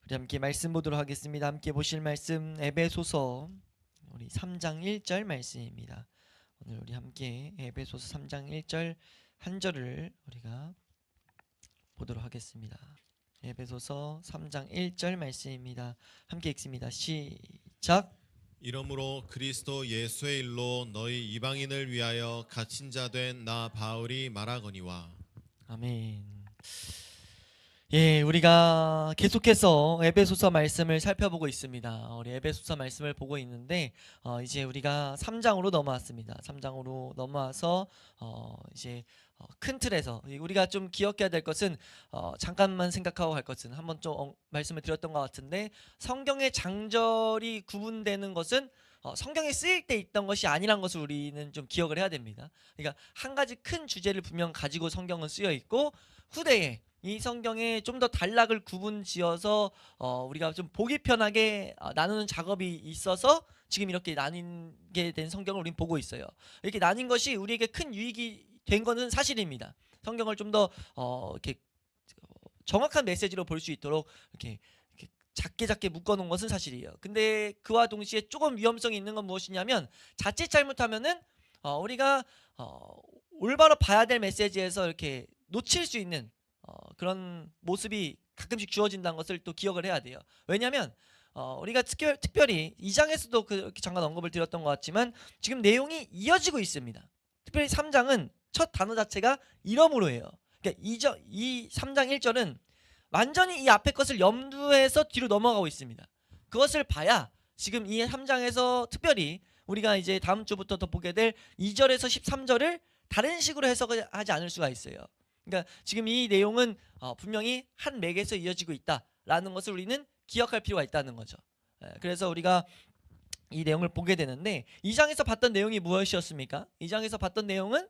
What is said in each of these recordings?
우리 함께 말씀 보도록 하겠습니다. 함께 보실 말씀 에베소서 우리 3장 1절 말씀입니다. 오늘 우리 함께 에베소서 3장 1절 한 절을 우리가 보도록 하겠습니다. 에베소서 3장 1절 말씀입니다. 함께 읽습니다. 시작. 이러므로 그리스도 예수의 일로 너희 이방인을 위하여 갇힌 자 된 나 바울이 말하거니와. 아멘. 예, 우리가 계속해서 에베소서 말씀을 살펴보고 있습니다. 우리 에베소서 말씀을 보고 있는데 이제 우리가 3장으로 넘어왔습니다. 3장으로 넘어와서 이제 큰 틀에서 우리가 좀 기억해야 될 것은 잠깐만 생각하고 갈 것은 한번 좀 말씀을 드렸던 것 같은데, 성경의 장절이 구분되는 것은 성경에 쓰일 때 있던 것이 아니란 것을 우리는 좀 기억을 해야 됩니다. 그러니까 한 가지 큰 주제를 분명 가지고 성경은 쓰여 있고, 후대에 이 성경에 좀 더 단락을 구분지어서 우리가 좀 보기 편하게 나누는 작업이 있어서 지금 이렇게 나뉘게 된 성경을 우리는 보고 있어요. 이렇게 나뉜 것이 우리에게 큰 유익이 된 것은 사실입니다. 성경을 좀 더 이렇게 정확한 메시지로 볼 수 있도록 이렇게 작게 묶어놓은 것은 사실이에요. 근데 그와 동시에 조금 위험성이 있는 건 무엇이냐면, 자칫 잘못하면은 우리가 올바로 봐야 될 메시지에서 이렇게 놓칠 수 있는 그런 모습이 가끔씩 주어진다는 것을 또 기억을 해야 돼요. 왜냐하면 우리가 특별히 2장에서도 그렇게 잠깐 언급을 드렸던 것 같지만 지금 내용이 이어지고 있습니다. 특별히 3장은 첫 단어 자체가 이러므로예요. 그러니까 이 3장 1절은 완전히 이 앞에 것을 염두해서 뒤로 넘어가고 있습니다. 그것을 봐야 지금 이 3장에서 특별히 우리가 이제 다음 주부터 더 보게 될 2절에서 13절을 다른 식으로 해석하지 않을 수가 있어요. 그러니까 지금 이 내용은 분명히 한 맥에서 이어지고 있다라는 것을 우리는 기억할 필요가 있다는 거죠. 그래서 우리가 이 내용을 보게 되는데, 2장에서 봤던 내용이 무엇이었습니까? 2장에서 봤던 내용은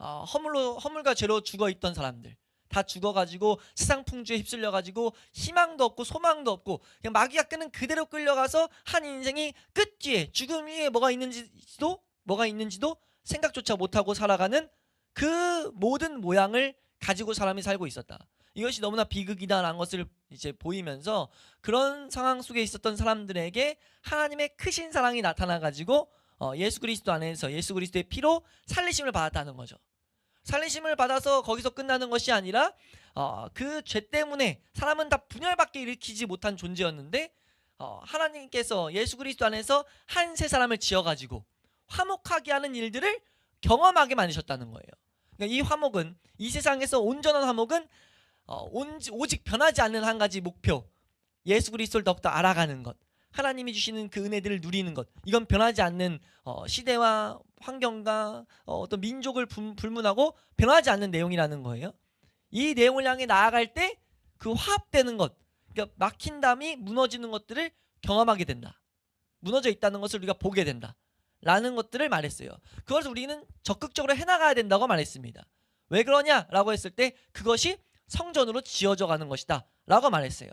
허물과 죄로 죽어있던 사람들, 다 죽어가지고 세상 풍조에 휩쓸려가지고 희망도 없고 소망도 없고 그냥 마귀가 끄는 그대로 끌려가서 한 인생이 끝 뒤에 죽음 위에 뭐가 있는지도 생각조차 못하고 살아가는 그 모든 모양을 가지고 사람이 살고 있었다. 이것이 너무나 비극이다라는 것을 이제 보이면서 그런 상황 속에 있었던 사람들에게 하나님의 크신 사랑이 나타나가지고 예수 그리스도 안에서 예수 그리스도의 피로 살리심을 받았다는 거죠. 살리심을 받아서 거기서 끝나는 것이 아니라 그 죄 때문에 사람은 다 분열밖에 일으키지 못한 존재였는데 하나님께서 예수 그리스도 안에서 한 새 사람을 지어가지고 화목하게 하는 일들을 경험하게 만드셨다는 거예요. 그러니까 이 화목은, 이 세상에서 온전한 화목은 오직 변하지 않는 한 가지 목표, 예수 그리스도를 더욱더 알아가는 것, 하나님이 주시는 그 은혜들을 누리는 것, 이건 변하지 않는 시대와 환경과 어떤 민족을 불문하고 변하지 않는 내용이라는 거예요. 이 내용을 향해 나아갈 때 그 화합되는 것, 그러니까 막힌 담이 무너지는 것들을 경험하게 된다. 무너져 있다는 것을 우리가 보게 된다 라는 것들을 말했어요. 그것을 우리는 적극적으로 해나가야 된다고 말했습니다. 왜 그러냐라고 했을 때 그것이 성전으로 지어져 가는 것이다 라고 말했어요.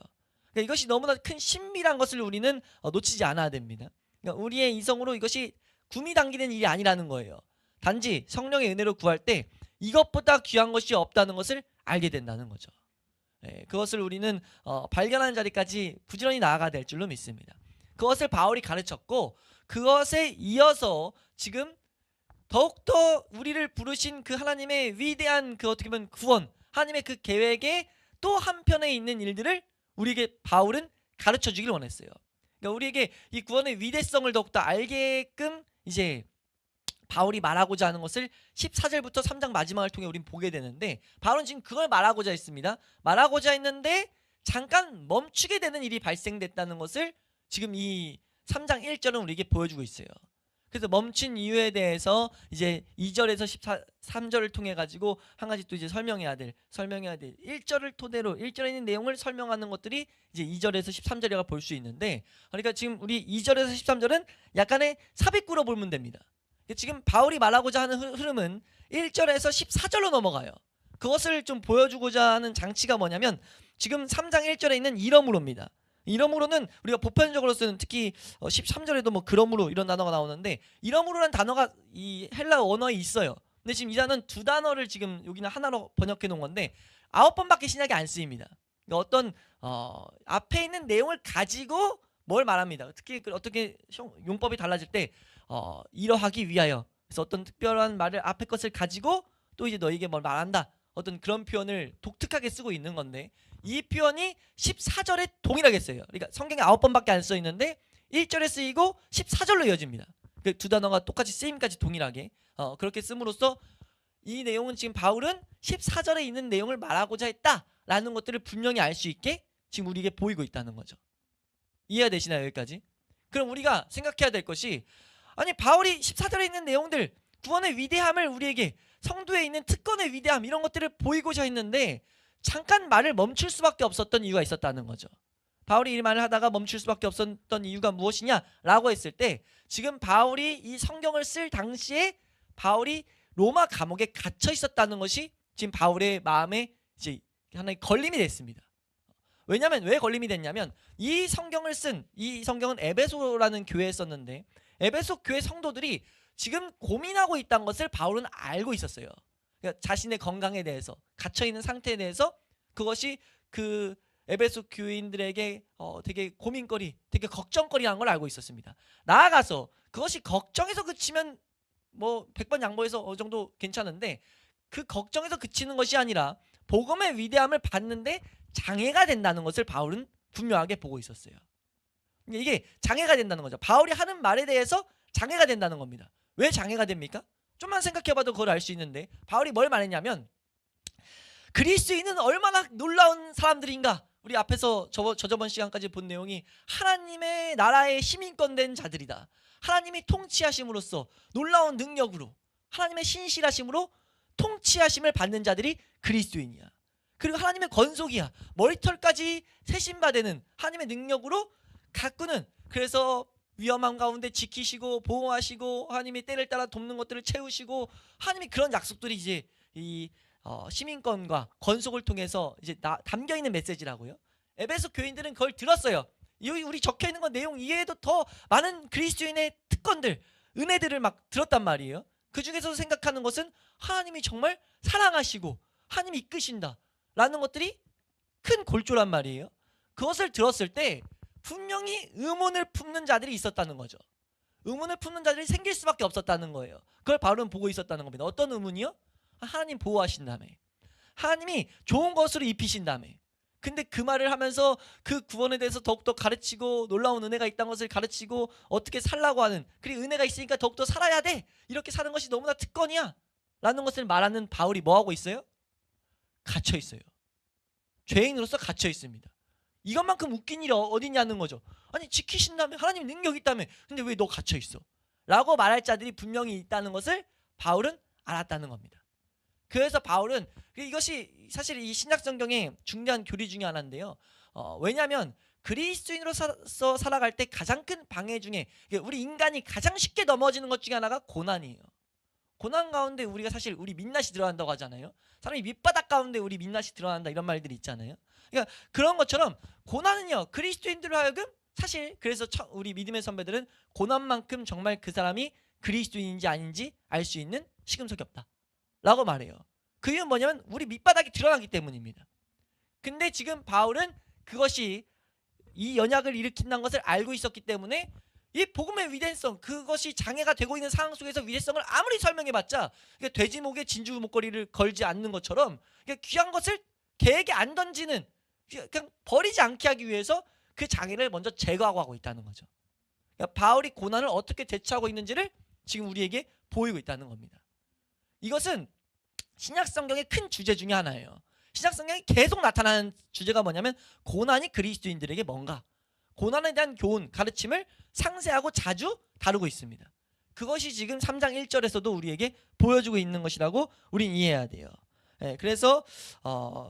그러니까 이것이 너무나 큰 신비란 것을 우리는 놓치지 않아야 됩니다. 그러니까 우리의 이성으로 이것이 구미 당기는 일이 아니라는 거예요. 단지 성령의 은혜로 구할 때 이것보다 귀한 것이 없다는 것을 알게 된다는 거죠. 그것을 우리는 발견하는 자리까지 부지런히 나아가야 될 줄로 믿습니다. 그것을 바울이 가르쳤고, 그것에 이어서 지금 더욱더 우리를 부르신 그 하나님의 위대한 그 어떻게 보면 구원, 하나님의 그 계획의 또 한편에 있는 일들을 우리에게 바울은 가르쳐 주길 원했어요. 그러니까 우리에게 이 구원의 위대성을 더욱더 알게끔 이제 바울이 말하고자 하는 것을 14절부터 3장 마지막을 통해 우리는 보게 되는데, 바울은 지금 그걸 말하고자 했습니다. 말하고자 했는데 잠깐 멈추게 되는 일이 발생됐다는 것을 지금 이 3장 1절은 우리에게 보여주고 있어요. 그래서 멈춘 이유에 대해서 이제 2절에서 13절을 통해 가지고 한 가지 또 이제 설명해야 될 1절을 토대로 1절에 있는 내용을 설명하는 것들이 이제 2절에서 13절이라고 볼 수 있는데, 그러니까 지금 우리 2절에서 13절은 약간의 삽입구로 보면 됩니다. 지금 바울이 말하고자 하는 흐름은 1절에서 14절로 넘어가요. 그것을 좀 보여주고자 하는 장치가 뭐냐면, 지금 3장 1절에 있는 이러므로입니다. 이러므로는 우리가 보편적으로 쓰는, 특히 13절에도 뭐 그러므로 이런 단어가 나오는데, 이러므로라는 단어가 이 헬라 언어에 있어요. 근데 지금 이 단어는 두 단어를 지금 여기는 하나로 번역해 놓은 건데 9번밖에 신약에 안 쓰입니다. 그러니까 어떤 앞에 있는 내용을 가지고 뭘 말합니다. 특히 어떻게 용법이 달라질 때 이러하기 위하여, 그래서 어떤 특별한 말을 앞에 것을 가지고 또 이제 너에게 뭘 말한다, 어떤 그런 표현을 독특하게 쓰고 있는 건데, 이 표현이 14절에 동일하게 써요. 그러니까 성경에 9번밖에 안 써 있는데 1절에 쓰이고 14절로 이어집니다. 그 두 단어가 똑같이 쓰임까지 동일하게 그렇게 씀으로써 이 내용은 지금 바울은 14절에 있는 내용을 말하고자 했다라는 것들을 분명히 알 수 있게 지금 우리에게 보이고 있다는 거죠. 이해가 되시나요, 여기까지? 그럼 우리가 생각해야 될 것이, 아니 바울이 14절에 있는 내용들, 구원의 위대함을 우리에게, 성도에 있는 특권의 위대함, 이런 것들을 보이고자 했는데 잠깐 말을 멈출 수밖에 없었던 이유가 있었다는 거죠. 바울이 이 말을 하다가 멈출 수밖에 없었던 이유가 무엇이냐라고 했을 때, 지금 바울이 이 성경을 쓸 당시에 바울이 로마 감옥에 갇혀 있었다는 것이 지금 바울의 마음에 이제 하나의 걸림이 됐습니다. 왜냐하면, 왜 걸림이 됐냐면, 이 성경은 에베소라는 교회에 썼는데 에베소 교회 성도들이 지금 고민하고 있다는 것을 바울은 알고 있었어요. 그러니까 자신의 건강에 대해서, 갇혀있는 상태에 대해서, 그것이 그 에베소 교인들에게 되게 고민거리, 되게 걱정거리라는 걸 알고 있었습니다. 나아가서 그것이 걱정에서 그치면 뭐 100번 양보해서 어느 정도 괜찮은데, 그 걱정에서 그치는 것이 아니라 복음의 위대함을 받는데 장애가 된다는 것을 바울은 분명하게 보고 있었어요. 이게 장애가 된다는 거죠. 바울이 하는 말에 대해서 장애가 된다는 겁니다. 왜 장애가 됩니까? 좀만 생각해봐도 그걸 알 수 있는데, 바울이 뭘 말했냐면, 그리스도인은 얼마나 놀라운 사람들인가. 우리 앞에서 저번 시간까지 본 내용이 하나님의 나라의 시민권 된 자들이다. 하나님이 통치하심으로써 놀라운 능력으로, 하나님의 신실하심으로 통치하심을 받는 자들이 그리스도인이야. 그리고 하나님의 권속이야. 머리털까지 세신바되는 하나님의 능력으로 가꾸는, 그래서 위험한 가운데 지키시고 보호하시고 하나님이 때를 따라 돕는 것들을 채우시고, 하나님이 그런 약속들이 이제 이 시민권과 권속을 통해서 이제 담겨 있는 메시지라고요. 에베소 교인들은 그걸 들었어요. 여기 우리 적혀 있는 건 내용 이외에도 더 많은 그리스도인의 특권들, 은혜들을 막 들었단 말이에요. 그 중에서도 생각하는 것은 하나님이 정말 사랑하시고 하나님이 이끄신다 라는 것들이 큰 골조란 말이에요. 그것을 들었을 때 분명히 의문을 품는 자들이 있었다는 거죠. 의문을 품는 자들이 생길 수밖에 없었다는 거예요. 그걸 바울은 보고 있었다는 겁니다. 어떤 의문이요? 하나님 보호하신다며, 하나님이 좋은 것으로 입히신다며. 근데 그 말을 하면서 그 구원에 대해서 더욱더 가르치고, 놀라운 은혜가 있다는 것을 가르치고, 어떻게 살라고 하는, 그리고 은혜가 있으니까 더욱더 살아야 돼, 이렇게 사는 것이 너무나 특권이야 라는 것을 말하는 바울이 뭐하고 있어요? 갇혀 있어요. 죄인으로서 갇혀 있습니다. 이것만큼 웃긴 일이 어디냐는 거죠. 아니 지키신다며, 하나님 능력이 있다며, 근데 왜 너 갇혀 있어? 라고 말할 자들이 분명히 있다는 것을 바울은 알았다는 겁니다. 그래서 바울은, 이것이 사실 이 신약 성경의 중대한 교리 중에 하나인데요. 왜냐하면 그리스도인으로서 살아갈 때 가장 큰 방해 중에, 우리 인간이 가장 쉽게 넘어지는 것 중에 하나가 고난이에요. 고난 가운데 우리가 사실 우리 민낯이 들어간다고 하잖아요. 사람이 밑바닥 가운데 우리 민낯이 들어간다, 이런 말들이 있잖아요. 그러니까 그런 것처럼 고난은요, 그리스도인들로 하여금, 사실 그래서 우리 믿음의 선배들은 고난만큼 정말 그 사람이 그리스도인인지 아닌지 알 수 있는 시금석이 없다 라고 말해요. 그 이유는 뭐냐면 우리 밑바닥이 드러나기 때문입니다. 근데 지금 바울은 그것이 이 연약을 일으킨다는 것을 알고 있었기 때문에 이 복음의 위대성, 그것이 장애가 되고 있는 상황 속에서 위대성을 아무리 설명해봤자 돼지 목에 진주 목걸이를 걸지 않는 것처럼, 귀한 것을 개에게 안 던지는, 그냥 버리지 않게 하기 위해서 그 장애를 먼저 제거하고 있다는 거죠. 그러니까 바울이 고난을 어떻게 대처하고 있는지를 지금 우리에게 보이고 있다는 겁니다. 이것은 신약 성경의 큰 주제 중에 하나예요. 신약 성경에 계속 나타나는 주제가 뭐냐면, 고난이 그리스도인들에게 뭔가, 고난에 대한 교훈, 가르침을 상세하고 자주 다루고 있습니다. 그것이 지금 3장 1절에서도 우리에게 보여주고 있는 것이라고 우린 이해해야 돼요. 그래서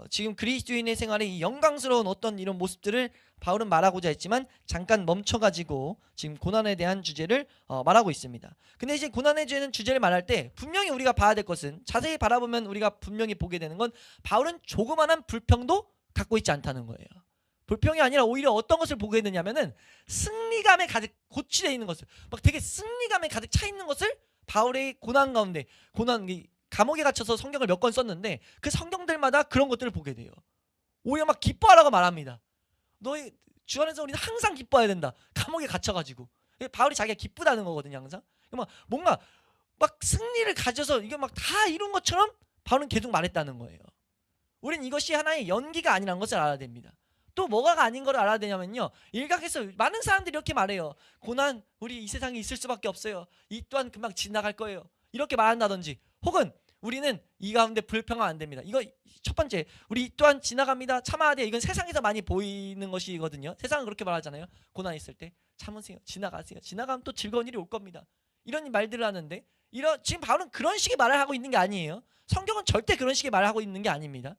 지금 그리스도인의 생활에 이 영광스러운 어떤 이런 모습들을 바울은 말하고자 했지만 잠깐 멈춰가지고 지금 고난에 대한 주제를 말하고 있습니다. 근데 이제 고난에 대한 주제를 말할 때 분명히 우리가 봐야 될 것은, 자세히 바라보면 우리가 분명히 보게 되는 건, 바울은 조그마한 불평도 갖고 있지 않다는 거예요. 불평이 아니라 오히려 어떤 것을 보게 되냐면은 승리감에 가득 고취되어 있는 것을, 막 되게 승리감에 가득 차 있는 것을 바울의 고난 가운데, 감옥에 갇혀서 성경을 몇 권 썼는데 그 성경들마다 그런 것들을 보게 돼요. 오히려 막 기뻐하라고 말합니다. 너희 주 안에서 우리는 항상 기뻐해야 된다. 감옥에 갇혀가지고. 바울이 자기가 기쁘다는 거거든요, 항상. 막 뭔가 막 승리를 가져서 이게 막 다 이룬 것처럼 바울은 계속 말했다는 거예요. 우린 이것이 하나의 연기가 아니라는 것을 알아야 됩니다. 또 뭐가 아닌 걸 알아야 되냐면요, 일각에서 많은 사람들이 이렇게 말해요. 고난, 우리 이 세상에 있을 수밖에 없어요. 이 또한 금방 지나갈 거예요. 이렇게 말한다든지, 혹은 우리는 이 가운데 불평하면 안 됩니다. 이거 첫 번째, 우리 이 또한 지나갑니다. 참아야 돼요. 이건 세상에서 많이 보이는 것이거든요. 세상은 그렇게 말하잖아요. 고난 있을 때 참으세요. 지나가세요. 지나가면 또 즐거운 일이 올 겁니다. 이런 말들을 하는데, 지금 바울은 그런 식의 말을 하고 있는 게 아니에요. 성경은 절대 그런 식의 말을 하고 있는 게 아닙니다.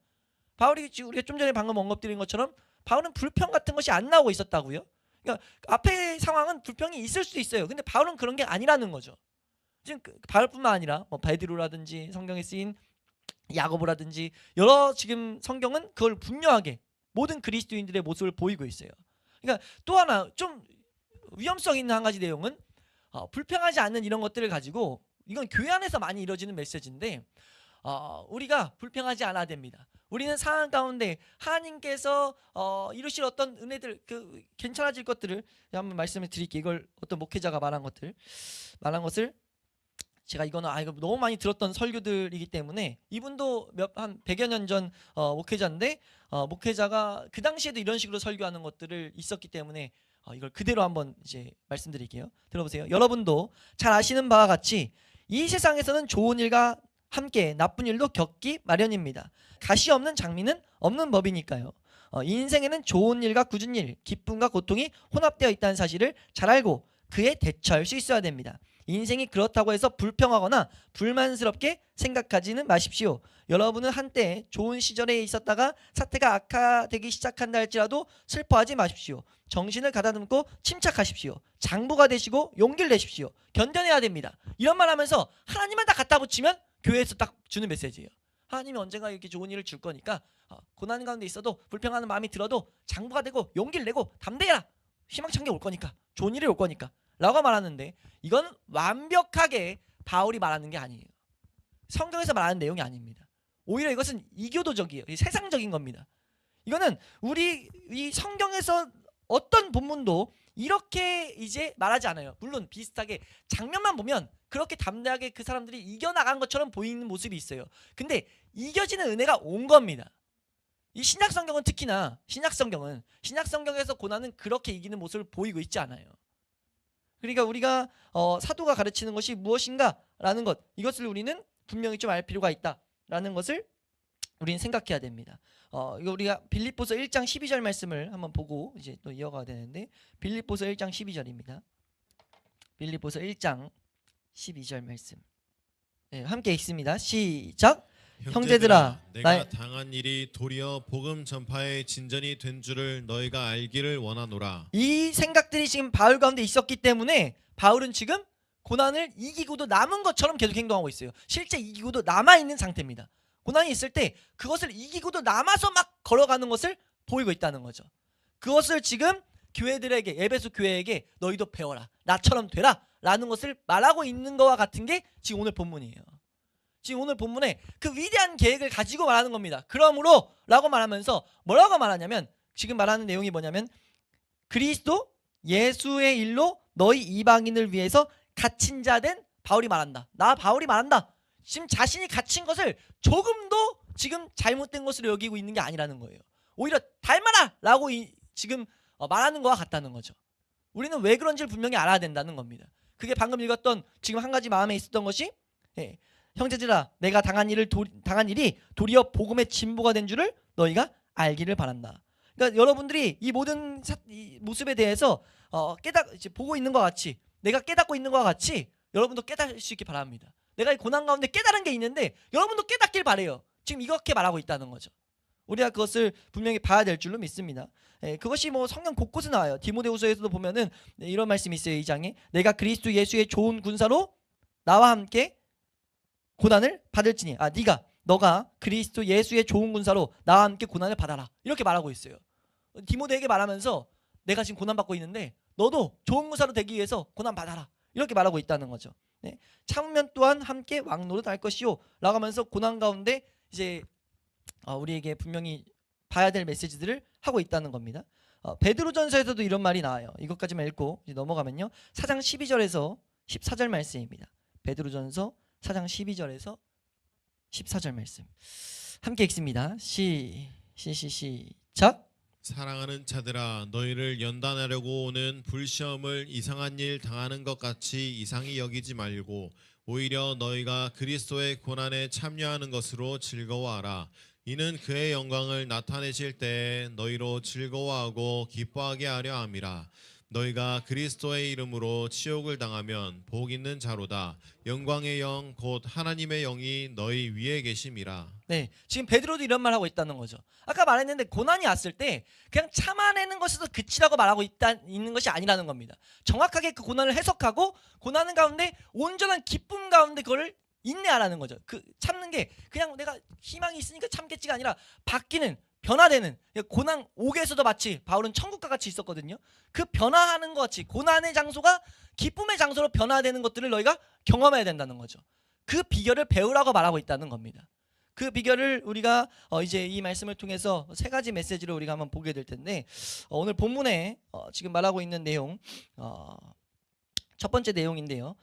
바울이 지금 우리가 좀 전에 방금 언급드린 것처럼 바울은 불평 같은 것이 안 나오고 있었다고요. 그러니까 앞에 상황은 불평이 있을 수도 있어요. 근데 바울은 그런 게 아니라는 거죠. 지금 바울뿐만 아니라 뭐 베드로라든지 성경에 쓰인 야고보라든지 여러 지금 성경은 그걸 분명하게 모든 그리스도인들의 모습을 보이고 있어요. 그러니까 또 하나 좀 위험성 있는 한 가지 내용은 불평하지 않는 이런 것들을 가지고, 이건 교회 안에서 많이 이루어지는 메시지인데, 우리가 불평하지 않아야 됩니다. 우리는 상황 가운데 하나님께서 이루실 어떤 은혜들, 그 괜찮아질 것들을 한번 말씀을 드릴게요. 이걸 어떤 목회자가 말한 것을 제가 이거 너무 많이 들었던 설교들이기 때문에, 이분도 한 100여 년 전 목회자인데, 목회자가 그 당시에도 이런 식으로 설교하는 것들을 있었기 때문에 이걸 그대로 한번 이제 말씀드릴게요. 들어보세요. 여러분도 잘 아시는 바와 같이 이 세상에서는 좋은 일과 함께 나쁜 일도 겪기 마련입니다. 가시 없는 장미는 없는 법이니까요. 인생에는 좋은 일과 굳은 일, 기쁨과 고통이 혼합되어 있다는 사실을 잘 알고 그에 대처할 수 있어야 됩니다. 인생이 그렇다고 해서 불평하거나 불만스럽게 생각하지는 마십시오. 여러분은 한때 좋은 시절에 있었다가 사태가 악화되기 시작한다 할지라도 슬퍼하지 마십시오. 정신을 가다듬고 침착하십시오. 장부가 되시고 용기를 내십시오. 견뎌내야 됩니다. 이런 말 하면서 하나님만 다 갖다 붙이면 교회에서 딱 주는 메시지예요. 하나님이 언젠가 이렇게 좋은 일을 줄 거니까 고난 가운데 있어도 불평하는 마음이 들어도 장부가 되고 용기를 내고 담대해라. 희망찬 게 올 거니까, 좋은 일이 올 거니까 라고 말하는데, 이건 완벽하게 바울이 말하는 게 아니에요. 성경에서 말하는 내용이 아닙니다. 오히려 이것은 이교도적이에요. 세상적인 겁니다. 이거는 우리 이 성경에서 어떤 본문도 이렇게 이제 말하지 않아요. 물론 비슷하게 장면만 보면 그렇게 담대하게 그 사람들이 이겨나간 것처럼 보이는 모습이 있어요. 근데 이겨지는 은혜가 온 겁니다. 이 신약 성경은 특히나 신약 성경에서 고난은 그렇게 이기는 모습을 보이고 있지 않아요. 그러니까 우리가 사도가 가르치는 것이 무엇인가라는 것, 이것을 우리는 분명히 좀 알 필요가 있다라는 것을 우리는 생각해야 됩니다. 이거 우리가 빌립보서 1장 12절 말씀을 한번 보고 이제 또 이어가야 되는데, 빌립보서 1장 12절입니다. 빌립보서 1장 12절 말씀. 네, 함께 읽습니다. 시작. 형제들아, 내가 당한 일이 도리어 복음 전파의 진전이 된 줄을 너희가 알기를 원하노라. 이 생각들이 지금 바울 가운데 있었기 때문에 바울은 지금 고난을 이기고도 남은 것처럼 계속 행동하고 있어요. 실제 이기고도 남아있는 상태입니다. 고난이 있을 때 그것을 이기고도 남아서 막 걸어가는 것을 보이고 있다는 거죠. 그것을 지금 교회들에게, 에베소 교회에게 너희도 배워라, 나처럼 되라 라는 것을 말하고 있는 것과 같은 게 지금 오늘 본문이에요. 지금 오늘 본문에 그 위대한 계획을 가지고 말하는 겁니다. 그러므로 라고 말하면서 뭐라고 말하냐면, 지금 말하는 내용이 뭐냐면, 그리스도 예수의 일로 너희 이방인을 위해서 갇힌 자 된 바울이 말한다. 바울이 말한다. 지금 자신이 갇힌 것을 조금도 지금 잘못된 것으로 여기고 있는 게 아니라는 거예요. 오히려 닮아라 라고 지금 말하는 것과 같다는 거죠. 우리는 왜 그런지를 분명히 알아야 된다는 겁니다. 그게 방금 읽었던 지금 한 가지 마음에 있었던 것이, 형제들아, 내가 당한 일이 도리어 복음의 진보가 된 줄을 너희가 알기를 바란다. 그러니까 여러분들이 이 모든 이 모습에 대해서 보고 있는 것 같이, 내가 깨닫고 있는 것 같이 여러분도 깨달을 수 있기 바랍니다. 내가 이 고난 가운데 깨달은 게 있는데 여러분도 깨닫길 바래요. 지금 이렇게 말하고 있다는 거죠. 우리가 그것을 분명히 봐야 될 줄로 믿습니다. 그것이 뭐 성경 곳곳에 나와요. 디모데후서에서도 보면은 이런 말씀이 있어요. 2장에 내가 그리스도 예수의 좋은 군사로 나와 함께 고난을 받을지니, 너가 그리스도 예수의 좋은 군사로 나와 함께 고난을 받아라, 이렇게 말하고 있어요. 디모데에게 말하면서 내가 지금 고난받고 있는데 너도 좋은 군사로 되기 위해서 고난 받아라, 이렇게 말하고 있다는 거죠. 참으면 또한 함께 왕노릇 할 것이요 라고 하면서 고난 가운데 이제 우리에게 분명히 봐야 될 메시지들을 하고 있다는 겁니다. 베드로전서에서도 이런 말이 나와요. 이것까지만 읽고 이제 넘어가면요. 4장 12절에서 14절 말씀입니다. 베드로전서 4장 12절에서 14절 말씀. 함께 읽습니다. 시작. 사랑하는 자들아, 너희를 연단하려고 오는 불시험을 이상한 일 당하는 것 같이 이상히 여기지 말고 오히려 너희가 그리스도의 고난에 참여하는 것으로 즐거워하라. 이는 그의 영광을 나타내실 때에 너희로 즐거워하고 기뻐하게 하려 함이라. 너희가 그리스도의 이름으로 치욕을 당하면 복 있는 자로다. 영광의 영 곧 하나님의 영이 너희 위에 계심이라. 네, 지금 베드로도 이런 말 하고 있다는 거죠. 아까 말했는데 고난이 왔을 때 그냥 참아내는 것에서 그치라고 말하고 있는 것이 아니라는 겁니다. 정확하게 그 고난을 해석하고 고난 가운데 온전한 기쁨 가운데 그걸 인내하라는 거죠. 그 참는 게 그냥 내가 희망이 있으니까 참겠지가 아니라 바뀌는, 변화되는, 고난 옥에서도 마치 바울은 천국과 같이 있었거든요. 그 변화하는 것 같이 고난의 장소가 기쁨의 장소로 변화되는 것들을 너희가 경험해야 된다는 거죠. 그 비결을 배우라고 말하고 있다는 겁니다. 그 비결을 우리가 이제 이 말씀을 통해서 세 가지 메시지를 우리가 한번 보게 될 텐데, 오늘 본문에 지금 말하고 있는 내용, 첫 번째 내용인데요.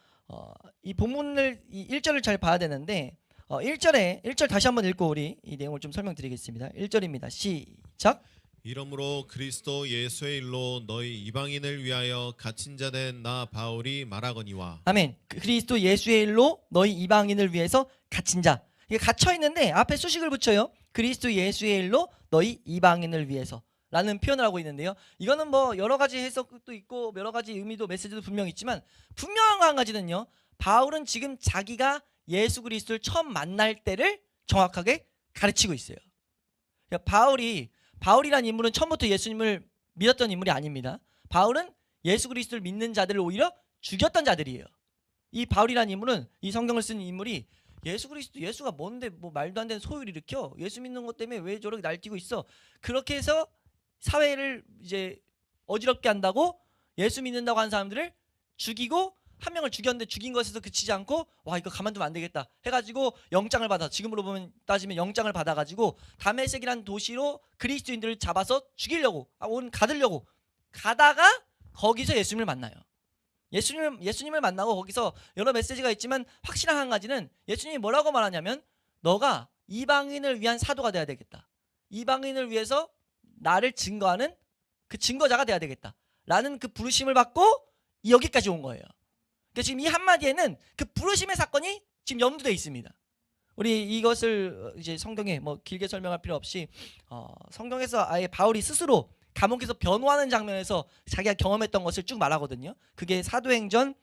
이 본문을 이 1절을 잘 봐야 되는데 1절 다시 한번 읽고 우리 이 내용을 좀 설명드리겠습니다. 1절입니다. 시작. 이러므로 그리스도 예수의 일로 너희 이방인을 위하여 갇힌 자 된 나 바울이 말하거니와. 아멘. 그리스도 예수의 일로 너희 이방인을 위해서 갇힌 자. 이게 갇혀 있는데 앞에 수식을 붙여요. 그리스도 예수의 일로 너희 이방인을 위해서 라는 표현을 하고 있는데요. 이거는 뭐 여러 가지 해석도 있고 여러 가지 의미도 메시지도 분명 있지만 분명한 거 한 가지는요. 바울은 지금 자기가 예수 그리스도를 처음 만날 때를 정확하게 가르치고 있어요. 그러니까 바울이란 인물은 처음부터 예수님을 믿었던 인물이 아닙니다. 바울은 예수 그리스도를 믿는 자들을 오히려 죽였던 자들이에요. 이 바울이란 인물은, 이 성경을 쓴 인물이 예수가 뭔데 뭐 말도 안 되는 소유를 일으켜? 예수 믿는 것 때문에 왜 저렇게 날뛰고 있어? 그렇게 해서 사회를 이제 어지럽게 한다고 예수 믿는다고 하는 사람들을 죽이고, 한 명을 죽였는데 죽인 것에서 그치지 않고 와 이거 가만두면 안 되겠다 해가지고 영장을 받아, 지금으로 보면 따지면 영장을 받아가지고 다메섹이라는 도시로 그리스도인들을 잡아서 죽이려고 가두려고 가다가 거기서 예수님을 만나요. 예수님을 만나고 거기서 여러 메시지가 있지만 확실한 한 가지는 예수님이 뭐라고 말하냐면 너가 이방인을 위한 사도가 돼야 되겠다. 이방인을 위해서 나를 증거하는 그 증거자가 돼야 되겠다. 라는 그 부르심을 받고 여기까지 온 거예요. 그러니까 지금 이 한마디에는 그 부르심의 사건이 지금 염두되어 있습니다. 우리 이것을 이제 성경에 뭐 길게 설명할 필요 없이 성경에서 아예 바울이 스스로 감옥에서 변호하는 장면에서 자기가 경험했던 것을 쭉 말하거든요. 그게 사도행전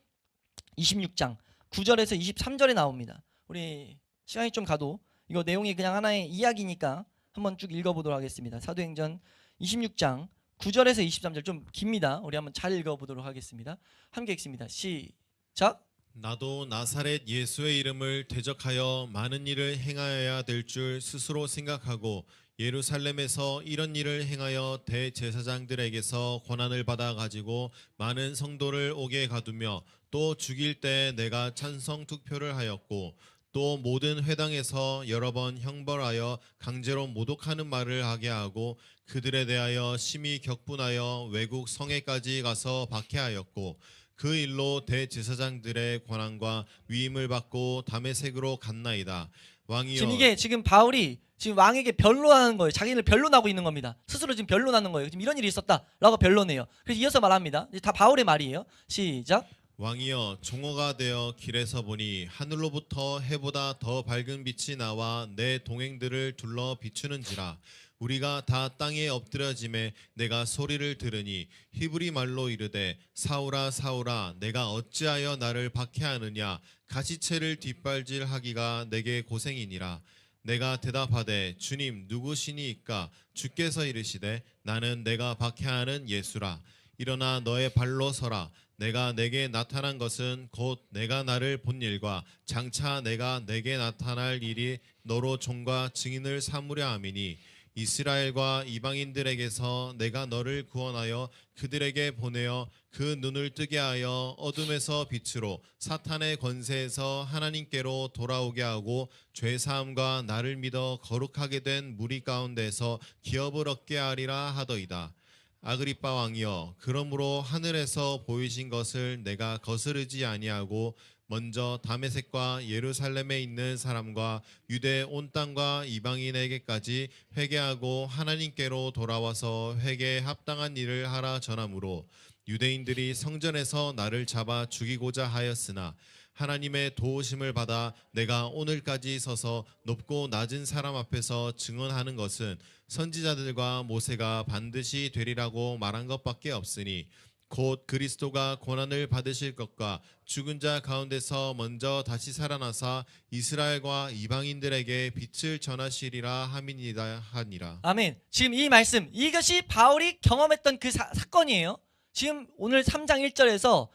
26장 9절에서 23절에 나옵니다. 우리 시간이 좀 가도 이거 내용이 그냥 하나의 이야기니까 한번 쭉 읽어보도록 하겠습니다. 사도행전 26장 9절에서 23절 좀 깁니다. 우리 한번 잘 읽어보도록 하겠습니다. 함께 읽습니다. 시작. 나도 나사렛 예수의 이름을 대적하여 많은 일을 행하여야 될 줄 스스로 생각하고 예루살렘에서 이런 일을 행하여 대제사장들에게서 권한을 받아 가지고 많은 성도를 옥에 가두며 또 죽일 때 내가 찬성 투표를 하였고 또 모든 회당에서 여러 번 형벌하여 강제로 모독하는 말을 하게 하고 그들에 대하여 심히 격분하여 외국 성에까지 가서 박해하였고 그 일로 대제사장들의 권한과 위임을 받고 다메섹으로 갔나이다. 왕이여. 지금 이게 지금 바울이 지금 왕에게 변론하는 거예요. 자기를 변론하고 있는 겁니다. 스스로 지금 변론하는 거예요. 지금 이런 일이 있었다라고 변론해요. 그래서 이어서 말합니다. 이제 다 바울의 말이에요. 시작. 왕이여, 종어가 되어 길에서 보니 하늘로부터 해보다 더 밝은 빛이 나와 내 동행들을 둘러 비추는지라. 우리가 다 땅에 엎드려짐에 내가 소리를 들으니 히브리 말로 이르되 사울아 사울아 내가 어찌하여 나를 박해하느냐. 가시체를 뒷발질하기가 내게 고생이니라. 내가 대답하되 주님 누구시니이까. 주께서 이르시되 나는 내가 박해하는 예수라. 일어나 너의 발로 서라. 내가 내게 나타난 것은 곧 내가 나를 본 일과 장차 내가 내게 나타날 일이 너로 종과 증인을 삼으려 함이니 이스라엘과 이방인들에게서 내가 너를 구원하여 그들에게 보내어 그 눈을 뜨게 하여 어둠에서 빛으로 사탄의 권세에서 하나님께로 돌아오게 하고 죄 사함과 나를 믿어 거룩하게 된 무리 가운데서 기업을 얻게 하리라 하더이다. 아그리빠 왕이여, 그러므로 하늘에서 보이신 것을 내가 거스르지 아니하고 먼저 다메섹과 예루살렘에 있는 사람과 유대 온 땅과 이방인에게까지 회개하고 하나님께로 돌아와서 회개에 합당한 일을 하라 전하므로 유대인들이 성전에서 나를 잡아 죽이고자 하였으나 하나님의 도우심을 받아 내가 오늘까지 서서 높고 낮은 사람 앞에서 증언하는 것은 선지자들과 모세가 반드시 되리라고 말한 것밖에 없으니 곧 그리스도가 고난을 받으실 것과 죽은 자 가운데서 먼저 다시 살아나사 이스라엘과 이방인들에게 빛을 전하시리라 함이니라 하니라. 아멘. 지금 이 말씀, 이것이 바울이 경험했던 그 사건이에요. 지금 오늘 3장 1절에서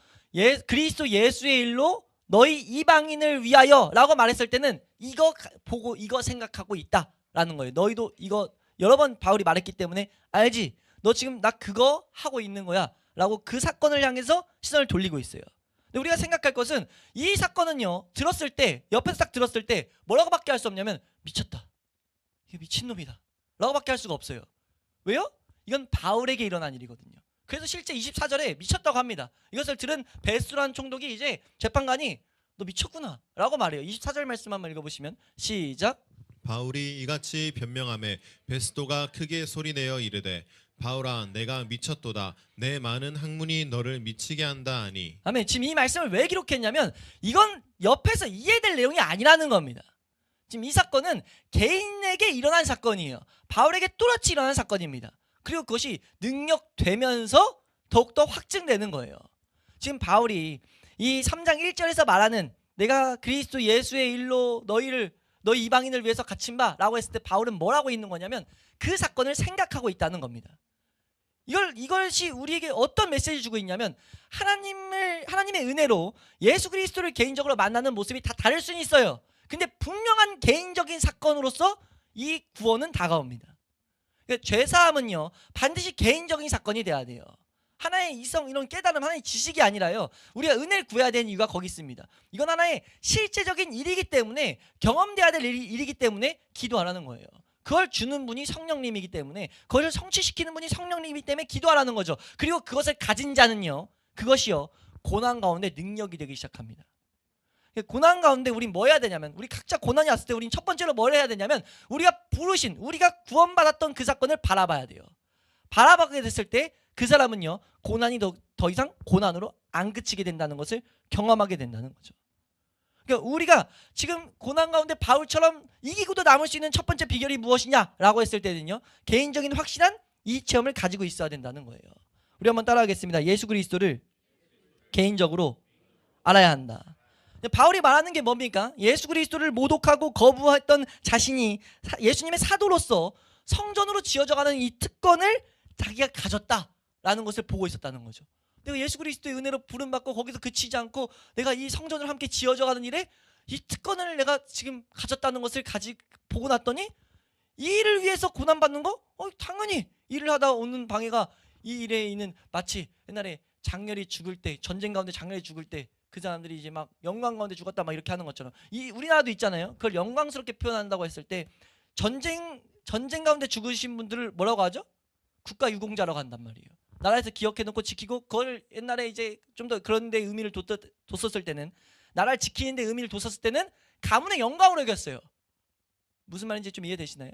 그리스도 예수의 일로 너희 이방인을 위하여 라고 말했을 때는 이거 보고 이거 생각하고 있다라는 거예요. 너희도 이거 여러 번 바울이 말했기 때문에 알지? 너 지금 나 그거 하고 있는 거야 라고 그 사건을 향해서 시선을 돌리고 있어요. 근데 우리가 생각할 것은 이 사건은요, 들었을 때, 옆에서 딱 들었을 때 뭐라고밖에 할 수 없냐면 미쳤다, 이게 미친놈이다 라고밖에 할 수가 없어요. 왜요? 이건 바울에게 일어난 일이거든요. 그래서 실제 24절에 미쳤다고 합니다. 이것을 들은 베스라는 총독이 이제 재판관이 너 미쳤구나 라고 말해요. 24절 말씀 한번 읽어보시면 시작. 바울이 이같이 변명하매 베스도가 크게 소리내어 이르되 바울아, 내가 미쳤도다. 내 많은 학문이 너를 미치게 한다 하니. 아멘. 지금 이 말씀을 왜 기록했냐면 이건 옆에서 이해될 내용이 아니라는 겁니다. 지금 이 사건은 개인에게 일어난 사건이에요. 바울에게 또렷이 일어난 사건입니다. 그리고 그것이 능력되면서 더욱더 확증되는 거예요. 지금 바울이 이 3장 1절에서 말하는 내가 그리스도 예수의 일로 너희 이방인을 위해서 갇힌 바 라고 했을 때 바울은 뭐라고 있는 거냐면 그 사건을 생각하고 있다는 겁니다. 이것이 우리에게 어떤 메시지 주고 있냐면 하나님의 은혜로 예수 그리스도를 개인적으로 만나는 모습이 다 다를 수는 있어요. 근데 분명한 개인적인 사건으로서 이 구원은 다가옵니다. 그러니까 죄사함은요 반드시 개인적인 사건이 돼야 돼요. 하나의 이성, 이런 깨달음, 하나의 지식이 아니라요, 우리가 은혜를 구해야 되는 이유가 거기 있습니다. 이건 하나의 실제적인 일이기 때문에, 경험돼야 될 일이기 때문에 기도하라는 거예요. 그걸 주는 분이 성령님이기 때문에, 그것을 성취시키는 분이 성령님이기 때문에 기도하라는 거죠. 그리고 그것을 가진 자는요, 그것이요 고난 가운데 능력이 되기 시작합니다. 고난 가운데 우린 뭐 해야 되냐면, 우리 각자 고난이 왔을 때 우린 첫 번째로 뭘 해야 되냐면 우리가 우리가 구원받았던 그 사건을 바라봐야 돼요. 바라보게 됐을 때 그 사람은요 고난이 더 이상 고난으로 안 그치게 된다는 것을 경험하게 된다는 거죠. 그러니까 우리가 지금 고난 가운데 바울처럼 이기고도 남을 수 있는 첫 번째 비결이 무엇이냐라고 했을 때는요, 개인적인 확실한 이 체험을 가지고 있어야 된다는 거예요. 우리 한번 따라하겠습니다. 예수 그리스도를 개인적으로 알아야 한다. 바울이 말하는 게 뭡니까? 예수 그리스도를 모독하고 거부했던 자신이 예수님의 사도로서 성전으로 지어져가는 이 특권을 자기가 가졌다라는 것을 보고 있었다는 거죠. 내가 예수 그리스도의 은혜로 부름받고 거기서 그치지 않고 내가 이 성전을 함께 지어져가는 일에 이 특권을 내가 지금 가졌다는 것을 보고 났더니 이 일을 위해서 고난받는 거? 당연히 일을 하다 오는 방해가 이 일에 있는, 마치 옛날에 장렬히 죽을 때, 전쟁 가운데 장렬히 죽을 때 그 사람들이 이제 막 영광 가운데 죽었다 막 이렇게 하는 것처럼, 이 우리나라도 있잖아요. 그걸 영광스럽게 표현한다고 했을 때 전쟁 가운데 죽으신 분들을 뭐라고 하죠? 국가 유공자라고 한단 말이에요. 나라에서 기억해놓고 지키고, 그걸 옛날에 이제 좀 더 그런 데 의미를 뒀었을 때는, 나라를 지키는 데 의미를 뒀었을 때는 가문의 영광으로 여겼어요. 무슨 말인지 좀 이해되시나요?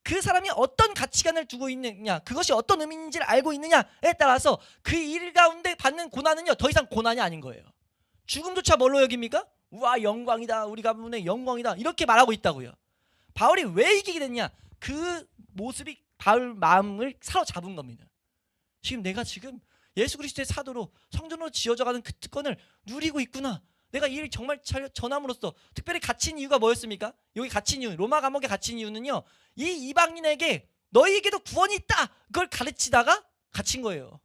그 사람이 어떤 가치관을 두고 있느냐, 그것이 어떤 의미인지를 알고 있느냐에 따라서 그 일 가운데 받는 고난은요 더 이상 고난이 아닌 거예요. 죽음조차 뭘로 여깁니까? 우와, 영광이다, 우리 가문의 영광이다, 이렇게 말하고 있다고요. 바울이 왜 이기게 됐냐? 그 모습이 바울 마음을 사로잡은 겁니다. 내가 지금 예수 그리스도의 사도로 성전으로 지어져가는 그 특권을 누리고 있구나. 내가 이 일 정말 전함으로써 특별히 갇힌 이유가 뭐였습니까? 여기 갇힌 이유, 로마 감옥에 갇힌 이유는요, 이 이방인에게 너희에게도 구원이 있다, 그걸 가르치다가 갇힌 거예요.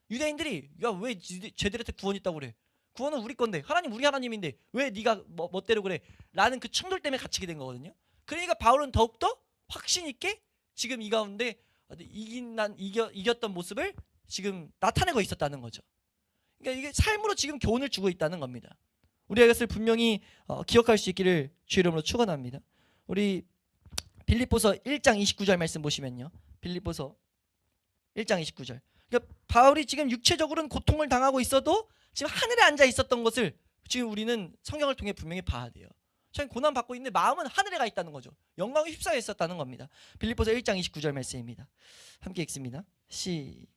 유대인들이 야, 왜 쟤들한테 구원이 있다고 그래? 구원은 우리 건데, 하나님 우리 하나님인데 왜 네가 멋대로 그래? 라는 그 충돌 때문에 갇히게 된 거거든요. 그러니까 바울은 더욱더 확신 있게 지금 이 가운데 이겼던 모습을 지금 나타내고 있었다는 거죠. 그러니까 이게 삶으로 지금 교훈을 주고 있다는 겁니다. 우리가 이것을 분명히 기억할 수 있기를 주 이름으로 축원합니다. 우리 빌립보서 1장 29절 말씀 보시면요. 빌립보서 1장 29절. 그러니까 바울이 지금 육체적으로는 고통을 당하고 있어도 지금 하늘에 앉아 있었던 것을 지금 우리는 성경을 통해 분명히 봐야 돼요. 참 고난 받고 있는데 마음은 하늘에 가 있다는 거죠. 영광에 휩싸여 있었다는 겁니다. 빌립보서 1장 29절 말씀입니다. 함께 읽습니다. 시작.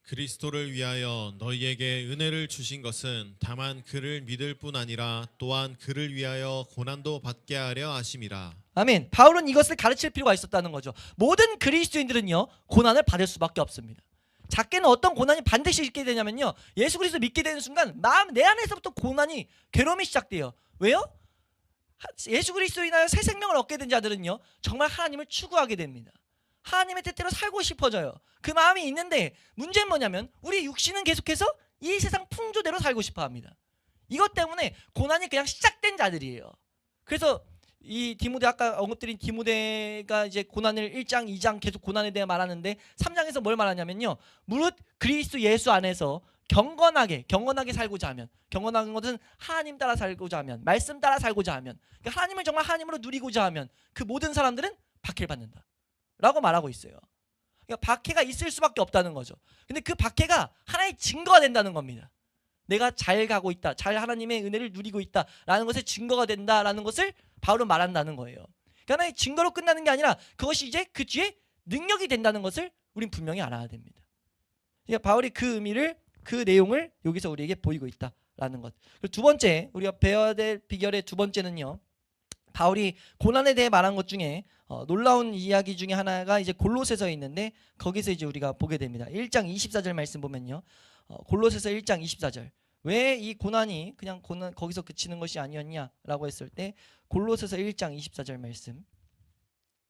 그리스도를 위하여 너희에게 은혜를 주신 것은 다만 그를 믿을 뿐 아니라 또한 그를 위하여 고난도 받게 하려 하심이라. 아멘. 바울은 이것을 가르칠 필요가 있었다는 거죠. 모든 그리스도인들은요 고난을 받을 수밖에 없습니다. 작게는 어떤 고난이 반드시 있게 되냐면요, 예수 그리스도 믿게 되는 순간 내 안에서부터 고난이, 괴로움이 시작돼요. 왜요? 예수 그리스도로 인하여 새 생명을 얻게 된 자들은요 정말 하나님을 추구하게 됩니다. 하나님의 뜻대로 살고 싶어져요. 그 마음이 있는데 문제는 뭐냐면 우리 육신은 계속해서 이 세상 풍조대로 살고 싶어합니다. 이것 때문에 고난이 그냥 시작된 자들이에요. 그래서 이 디모데, 아까 언급드린 디모데가 이제 고난을 1장 2장 계속 고난에 대해 말하는데 3장에서 뭘 말하냐면요, 무릇 그리스도 예수 안에서 경건하게 살고자 하면, 경건한 것은 하나님 따라 살고자 하면, 말씀 따라 살고자 하면, 그러니까 하나님을 정말 하나님으로 누리고자 하면 그 모든 사람들은 박해를 받는다 라고 말하고 있어요. 그러니까 박해가 있을 수밖에 없다는 거죠. 근데 그 박해가 하나의 증거가 된다는 겁니다. 내가 잘 가고 있다, 잘 하나님의 은혜를 누리고 있다라는 것의 증거가 된다라는 것을 바울은 말한다는 거예요. 그러니까 하나의 증거로 끝나는 게 아니라 그것이 이제 그 뒤에 능력이 된다는 것을 우린 분명히 알아야 됩니다. 그러니까 바울이 그 의미를, 그 내용을 여기서 우리에게 보이고 있다라는 것. 그리고 두 번째, 우리가 배워야 될 비결의 두 번째는요, 바울이 고난에 대해 말한 것 중에 놀라운 이야기 중에 하나가 이제 골로새서에 있는데 거기서 이제 우리가 보게 됩니다. 1장 24절 말씀 보면요, 골로새서 1장 24절. 왜 이 고난이 그냥 거기서 그치는 것이 아니었냐라고 했을 때 골로새서 1장 24절 말씀,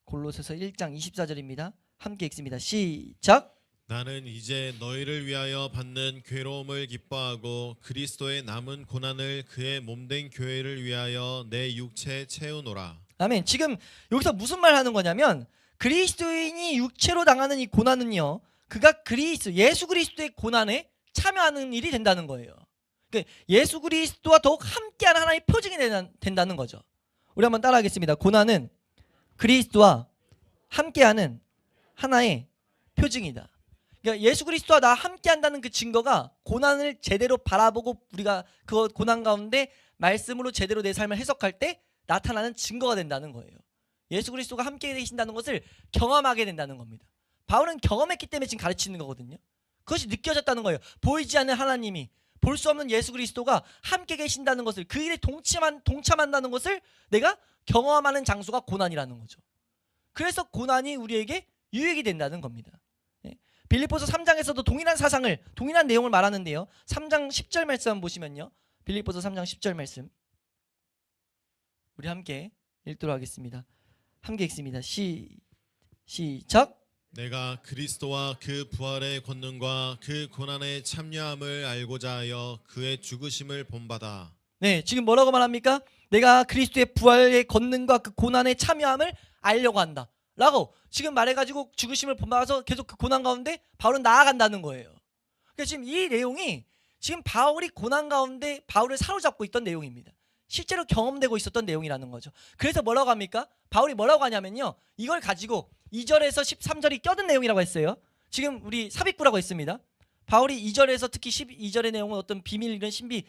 골로새서 1장 24절입니다. 함께 읽습니다. 시작. 나는 이제 너희를 위하여 받는 괴로움을 기뻐하고 그리스도의 남은 고난을 그의 몸된 교회를 위하여 내 육체에 채우노라. 아멘. 지금 여기서 무슨 말 하는 거냐면 그리스도인이 육체로 당하는 이 고난은요, 그가 예수 그리스도의 고난에 참여하는 일이 된다는 거예요. 그러니까 예수 그리스도와 더욱 함께하는 하나의 표징이 된다는 거죠. 우리 한번 따라하겠습니다. 고난은 그리스도와 함께하는 하나의 표징이다. 그러니까 예수 그리스도와 나 함께한다는 그 증거가 고난을 제대로 바라보고 우리가 그 고난 가운데 말씀으로 제대로 내 삶을 해석할 때 나타나는 증거가 된다는 거예요. 예수 그리스도가 함께 계신다는 것을 경험하게 된다는 겁니다. 바울은 경험했기 때문에 지금 가르치는 거거든요. 그것이 느껴졌다는 거예요. 보이지 않는 하나님이, 볼 수 없는 예수 그리스도가 함께 계신다는 것을, 그 일에 동참한다는 것을 내가 경험하는 장소가 고난이라는 거죠. 그래서 고난이 우리에게 유익이 된다는 겁니다. 빌립보서 3장에서도 동일한 내용을 말하는데요, 3장 10절 말씀 한번 보시면요, 빌립보서 3장 10절 말씀 우리 함께 읽도록 하겠습니다. 함께 읽습니다. 시작. 내가 그리스도와 그 부활의 권능과 그 고난의 참여함을 알고자 하여 그의 죽으심을 본받아. 네, 지금 뭐라고 말합니까? 내가 그리스도의 부활의 권능과 그 고난의 참여함을 알려고 한다 라고 지금 말해가지고 죽으심을 본받아서 계속 그 고난 가운데 바울은 나아간다는 거예요. 그러니까 지금 이 내용이 지금 바울이 고난 가운데 바울을 사로잡고 있던 내용입니다. 실제로 경험되고 있었던 내용이라는 거죠. 그래서 뭐라고 합니까? 바울이 뭐라고 하냐면요, 이걸 가지고 2절에서 13절이 껴든 내용이라고 했어요. 지금 우리 삽입구라고 했습니다. 바울이 2절에서 특히 12절의 내용은 어떤 비밀, 이런 신비,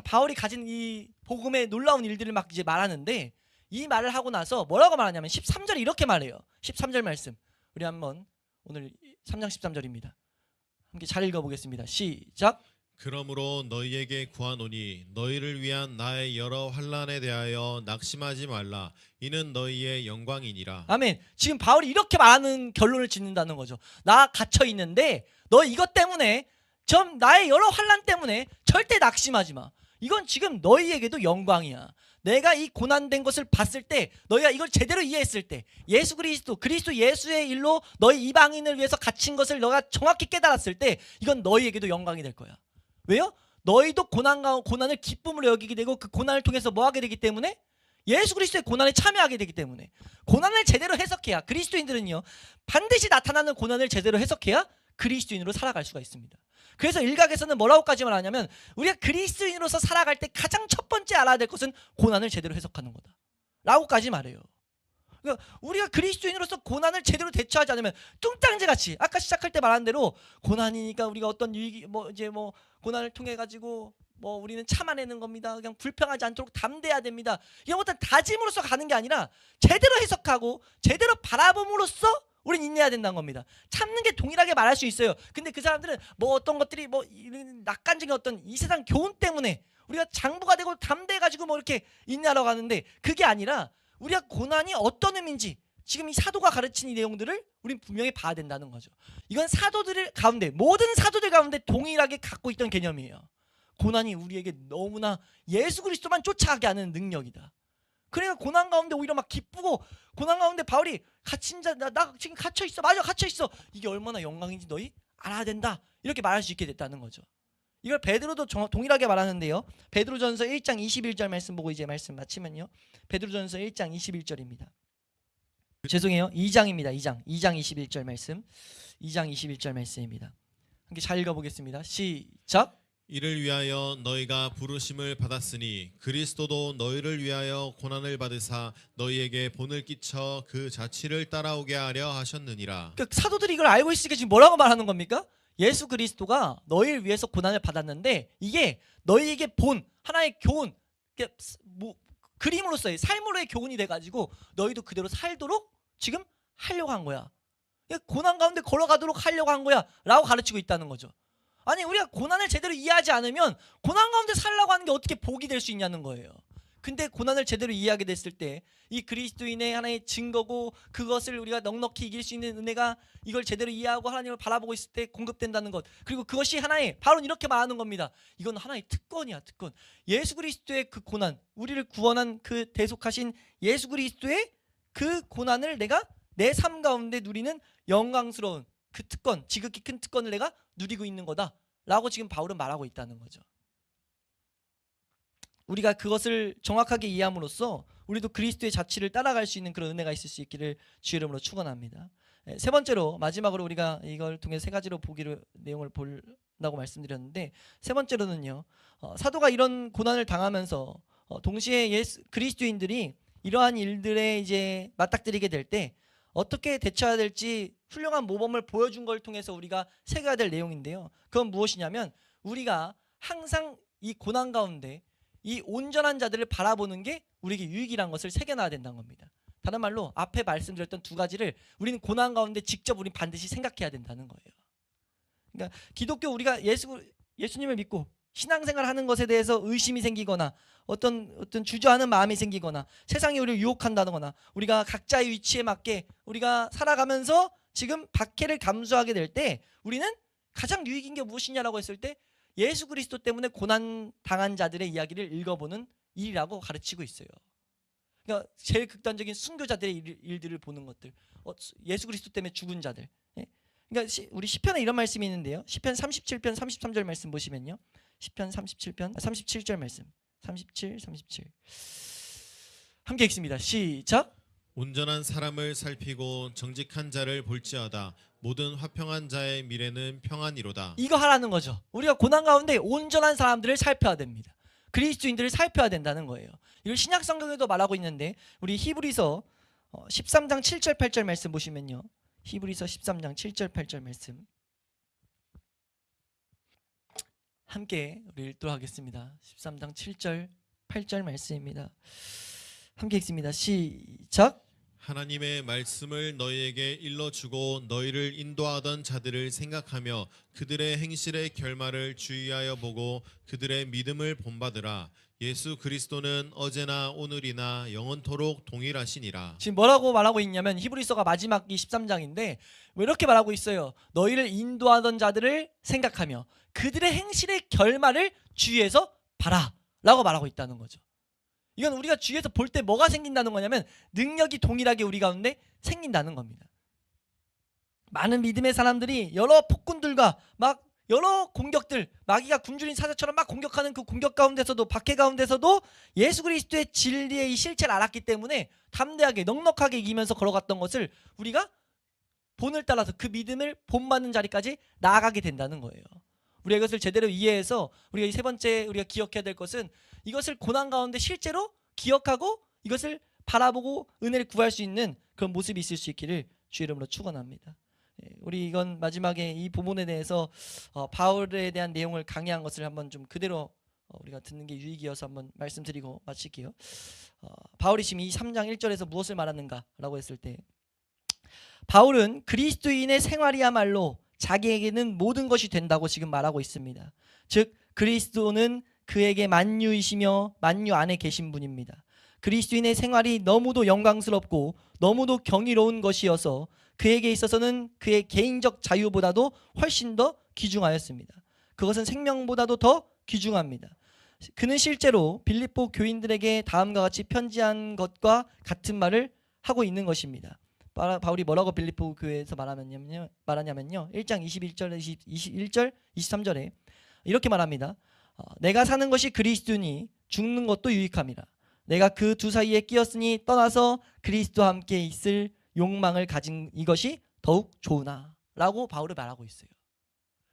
바울이 가진 이 복음의 놀라운 일들을 막 이제 말하는데, 이 말을 하고 나서 뭐라고 말하냐면 13절에 이렇게 말해요. 13절 말씀 우리 한번, 오늘 3장 13절입니다. 함께 잘 읽어보겠습니다. 시작. 그러므로 너희에게 구하노니 너희를 위한 나의 여러 환난에 대하여 낙심하지 말라. 이는 너희의 영광이니라. 아멘. 지금 바울이 이렇게 말하는 결론을 짓는다는 거죠. 나 갇혀 있는데 너 이것 때문에, 좀 나의 여러 환난 때문에 절대 낙심하지 마. 이건 지금 너희에게도 영광이야. 내가 이 고난된 것을 봤을 때, 너희가 이걸 제대로 이해했을 때, 예수 그리스도 예수의 일로 너희 이방인을 위해서 갇힌 것을 너가 정확히 깨달았을 때, 이건 너희에게도 영광이 될 거야. 왜요? 너희도 고난을 기쁨으로 여기게 되고 그 고난을 통해서 뭐 하게 되기 때문에 예수 그리스도의 고난에 참여하게 되기 때문에 고난을 제대로 해석해야 그리스도인들은요 반드시 나타나는 고난을 제대로 해석해야 그리스도인으로 살아갈 수가 있습니다. 그래서 일각에서는 뭐라고까지 말하냐면 우리가 그리스도인으로서 살아갈 때 가장 첫 번째 알아야 될 것은 고난을 제대로 해석하는 거다 라고까지 말해요. 그러니까 우리가 그리스도인으로서 고난을 제대로 대처하지 않으면 뚱땅지같이 아까 시작할 때 말한 대로 고난이니까 우리가 어떤 유익이 뭐 고난을 통해 가지고 뭐 우리는 참아내는 겁니다. 그냥 불평하지 않도록 담대해야 됩니다. 이런 것들 다짐으로써 가는 게 아니라 제대로 해석하고 제대로 바라봄으로써 우리는 인내해야 된다는 겁니다. 참는 게 동일하게 말할 수 있어요. 근데 그 사람들은 뭐 어떤 것들이 뭐 이런 낙관적인 어떤 이 세상 교훈 때문에 우리가 장부가 되고 담대해가지고 뭐 이렇게 인내하러 가는데 그게 아니라 우리가 고난이 어떤 의미인지 지금 이 사도가 가르친 이 내용들을 우린 분명히 봐야 된다는 거죠. 이건 사도들 가운데 모든 사도들 가운데 동일하게 갖고 있던 개념이에요. 고난이 우리에게 너무나 예수 그리스도만 쫓아가게 하는 능력이다. 그러니까 고난 가운데 오히려 막 기쁘고 고난 가운데 바울이 갇힌 자 나 지금 갇혀 있어. 맞아 갇혀 있어. 이게 얼마나 영광인지 너희 알아야 된다. 이렇게 말할 수 있게 됐다는 거죠. 이걸 베드로도 동일하게 말하는데요. 베드로전서 1장 21절 말씀 보고 이제 말씀 마치면요. 베드로전서 1장 21절입니다. 죄송해요. 2장입니다. 2장 21절 말씀. 2장 21절 말씀입니다. 함께 잘 읽어보겠습니다. 시작. 이를 위하여 너희가 부르심을 받았으니 그리스도도 너희를 위하여 고난을 받으사 너희에게 본을 끼쳐 그 자취를 따라오게 하려 하셨느니라. 그러니까 사도들이 이걸 알고 있으니까 지금 뭐라고 말하는 겁니까? 예수 그리스도가 너희를 위해서 고난을 받았는데 이게 너희에게 본 하나의 교훈, 뭐 그림으로서의 삶으로의 교훈이 돼가지고 너희도 그대로 살도록 지금 하려고 한 거야. 고난 가운데 걸어가도록 하려고 한 거야 라고 가르치고 있다는 거죠. 아니 우리가 고난을 제대로 이해하지 않으면 고난 가운데 살라고 하는 게 어떻게 복이 될 수 있냐는 거예요. 근데 고난을 제대로 이해하게 됐을 때 이 그리스도인의 하나의 증거고 그것을 우리가 넉넉히 이길 수 있는 은혜가 이걸 제대로 이해하고 하나님을 바라보고 있을 때 공급된다는 것, 그리고 그것이 하나의 바로 이렇게 말하는 겁니다. 이건 하나의 특권이야. 특권. 예수 그리스도의 그 고난, 우리를 구원한 그 대속하신 예수 그리스도의 그 고난을 내가 내 삶 가운데 누리는 영광스러운 그 특권, 지극히 큰 특권을 내가 누리고 있는 거다 라고 지금 바울은 말하고 있다는 거죠. 우리가 그것을 정확하게 이해함으로써 우리도 그리스도의 자취를 따라갈 수 있는 그런 은혜가 있을 수 있기를 주의 이름으로 축원합니다. 세 번째로 마지막으로 우리가 이걸 통해 세 가지로 보기를 내용을 본다고 말씀드렸는데 세 번째로는요. 사도가 이런 고난을 당하면서 동시에 그리스도인들이 이러한 일들에 이제 맞닥뜨리게 될 때 어떻게 대처해야 될지 훌륭한 모범을 보여준 걸 통해서 우리가 새겨야 될 내용인데요. 그건 무엇이냐면 우리가 항상 이 고난 가운데 이 온전한 자들을 바라보는 게 우리에게 유익이라는 것을 새겨놔야 된다는 겁니다. 다른 말로 앞에 말씀드렸던 두 가지를 우리는 고난 가운데 직접 우리는 반드시 생각해야 된다는 거예요. 그러니까 기독교 우리가 예수님을 믿고 신앙생활 하는 것에 대해서 의심이 생기거나 어떤 주저하는 마음이 생기거나 세상이 우리를 유혹한다거나 우리가 각자의 위치에 맞게 우리가 살아가면서 지금 박해를 감수하게 될 때 우리는 가장 유익인 게 무엇이냐라고 했을 때 예수 그리스도 때문에 고난 당한 자들의 이야기를 읽어보는 일이라고 가르치고 있어요. 그러니까 제일 극단적인 순교자들의 일들을 보는 것들, 예수 그리스도 때문에 죽은 자들. 그러니까 우리 시편에 이런 말씀이 있는데요. 시편 37편 33절 말씀 보시면요. 시편 37편 37절 말씀. 37 함께 읽습니다. 시작. 온전한 사람을 살피고 정직한 자를 볼지어다. 모든 화평한 자의 미래는 평안이로다. 이거 하라는 거죠. 우리가 고난 가운데 온전한 사람들을 살펴야 됩니다. 그리스도인들을 살펴야 된다는 거예요. 이걸 신약 성경에도 말하고 있는데 우리 히브리서 13장 7절 8절 말씀 보시면요. 히브리서 13장 7절 8절 말씀 함께 우리 읽도록 하겠습니다. 13장 7절 8절 말씀입니다. 함께 읽습니다. 시작. 하나님의 말씀을 너희에게 일러주고 너희를 인도하던 자들을 생각하며 그들의 행실의 결말을 주의하여 보고 그들의 믿음을 본받으라. 예수 그리스도는 어제나 오늘이나 영원토록 동일하시니라. 지금 뭐라고 말하고 있냐면 히브리서가 마지막이 13장인데 왜 이렇게 말하고 있어요. 너희를 인도하던 자들을 생각하며 그들의 행실의 결말을 주위에서 봐라 라고 말하고 있다는 거죠. 이건 우리가 주위에서 볼 때 뭐가 생긴다는 거냐면 능력이 동일하게 우리 가운데 생긴다는 겁니다. 많은 믿음의 사람들이 여러 폭군들과 막 여러 공격들, 마귀가 굶주린 사자처럼 막 공격하는 그 공격 가운데서도, 박해 가운데서도 예수 그리스도의 진리의 이 실체를 알았기 때문에 담대하게 넉넉하게 이기면서 걸어갔던 것을 우리가 본을 따라서 그 믿음을 본받는 자리까지 나아가게 된다는 거예요. 우리가 이것을 제대로 이해해서 우리가 이 세 번째 우리가 기억해야 될 것은 이것을 고난 가운데 실제로 기억하고 이것을 바라보고 은혜를 구할 수 있는 그런 모습이 있을 수 있기를 주의 이름으로 축원합니다. 우리 이건 마지막에 이 부분에 대해서 바울에 대한 내용을 강의한 것을 한번 좀 그대로 우리가 듣는 게 유익이어서 한번 말씀드리고 마칠게요. 바울이 지금 이 3장 1절에서 무엇을 말하는가라고 했을 때 바울은 그리스도인의 생활이야말로 자기에게는 모든 것이 된다고 지금 말하고 있습니다. 즉 그리스도는 그에게 만유이시며 만유 안에 계신 분입니다. 그리스도인의 생활이 너무도 영광스럽고 너무도 경이로운 것이어서 그에게 있어서는 그의 개인적 자유보다도 훨씬 더 귀중하였습니다. 그것은 생명보다도 더 귀중합니다. 그는 실제로 빌립보 교인들에게 다음과 같이 편지한 것과 같은 말을 하고 있는 것입니다. 바울이 뭐라고 빌립보 교회에서 말하냐면요. 1장 21절 23절에 이렇게 말합니다. 내가 사는 것이 그리스도니 죽는 것도 유익함이라. 내가 그 두 사이에 끼었으니 떠나서 그리스도와 함께 있을 욕망을 가진 이것이 더욱 좋으나 라고 바울은 말하고 있어요.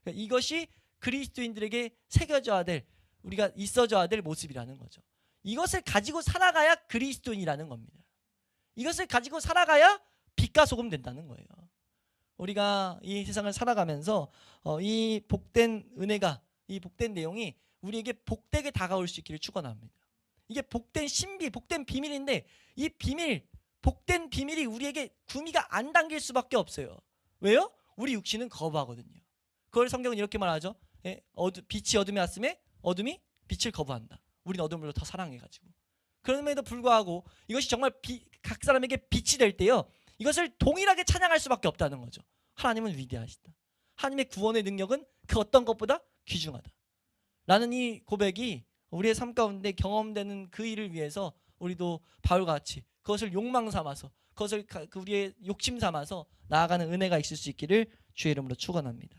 그러니까 이것이 그리스도인들에게 새겨져야 될, 우리가 있어져야 될 모습이라는 거죠. 이것을 가지고 살아가야 그리스도인이라는 겁니다. 이것을 가지고 살아가야 빛과 소금 된다는 거예요. 우리가 이 세상을 살아가면서 이 복된 은혜가, 이 복된 내용이 우리에게 복되게 다가올 수 있기를 축원합니다. 이게 복된 신비, 복된 비밀인데 이 비밀, 복된 비밀이 우리에게 구미가 안 당길 수밖에 없어요. 왜요? 우리 육신은 거부하거든요. 그걸 성경은 이렇게 말하죠. 빛이 어둠에 왔음에 어둠이 빛을 거부한다. 우리는 어둠을 더 사랑해가지고. 그럼에도 불구하고 이것이 정말 각 사람에게 빛이 될 때요, 이것을 동일하게 찬양할 수밖에 없다는 거죠. 하나님은 위대하시다. 하나님의 구원의 능력은 그 어떤 것보다 귀중하다. 라는 이 고백이 우리의 삶 가운데 경험되는 그 일을 위해서 우리도 바울과 같이 그것을 욕망 삼아서, 그것을 우리의 욕심 삼아서 나아가는 은혜가 있을 수 있기를 주의 이름으로 축원합니다.